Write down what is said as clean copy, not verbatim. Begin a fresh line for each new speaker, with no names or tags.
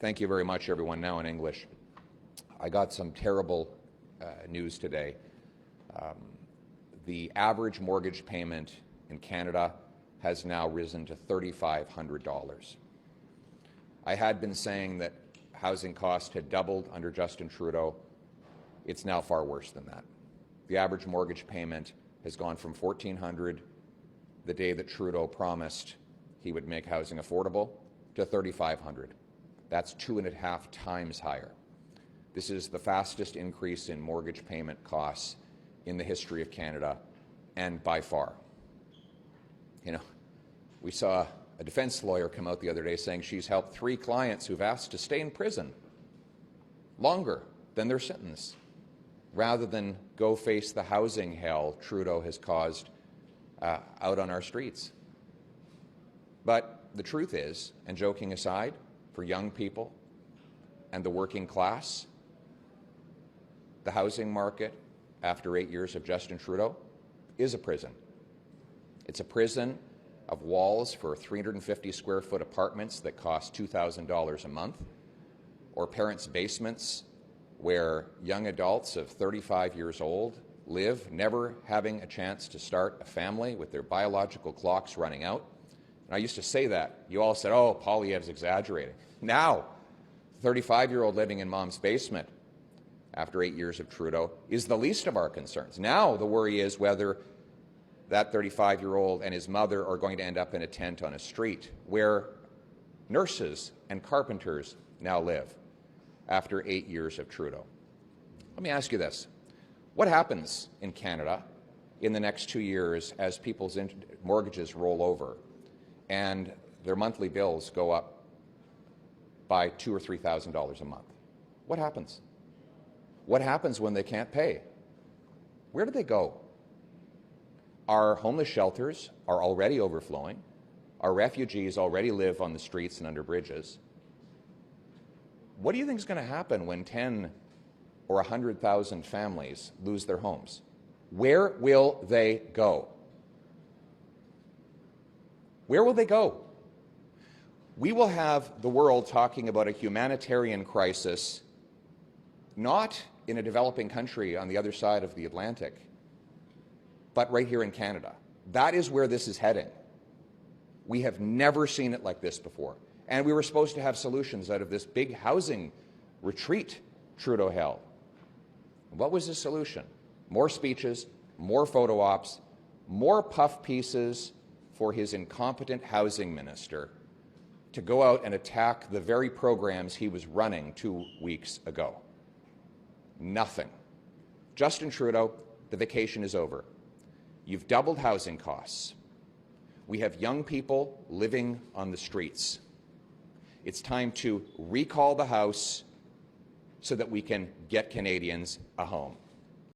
Thank you very much, everyone. Now in English. I got some terrible news today. The average mortgage payment in Canada has now risen to $3,500. I had been saying that housing costs had doubled under Justin Trudeau. It's now far worse than that. The average mortgage payment has gone from $1,400 the day that Trudeau promised he would make housing affordable to $3,500. That's 2.5 times higher. This is the fastest increase in mortgage payment costs in the history of Canada, and by far. You know, we saw a defense lawyer come out the other day saying she's helped 3 clients who've asked to stay in prison longer than their sentence, rather than go face the housing hell Trudeau has caused out on our streets. But the truth is, and joking aside, for young people and the working class, the housing market, after 8 years of Justin Trudeau, is a prison. It's a prison of walls for 350 square foot apartments that cost $2,000 a month, or parents' basements where young adults of 35 years old live, never having a chance to start a family with their biological clocks running out. And I used to say that. You all said, oh, Poilievre's exaggerating. Now, 35-year-old living in mom's basement after 8 years of Trudeau is the least of our concerns. Now the worry is whether that 35-year-old and his mother are going to end up in a tent on a street where nurses and carpenters now live after 8 years of Trudeau. Let me ask you this. What happens in Canada in the next 2 years as people's mortgages roll over and their monthly bills go up by $2,000 or $3,000 a month? What happens? What happens when they can't pay? Where do they go? Our homeless shelters are already overflowing. Our refugees already live on the streets and under bridges. What do you think is going to happen when 10 or 100,000 families lose their homes? Where will they go? Where will they go? We will have the world talking about a humanitarian crisis, not in a developing country on the other side of the Atlantic, but right here in Canada. That is where this is heading. We have never seen it like this before. And we were supposed to have solutions out of this big housing retreat Trudeau held. What was the solution? More speeches, more photo ops, more puff pieces for his incompetent housing minister to go out and attack the very programs he was running 2 weeks ago. Nothing. Justin Trudeau, the vacation is over. You've doubled housing costs. We have young people living on the streets. It's time to recall the House so that we can get Canadians a home.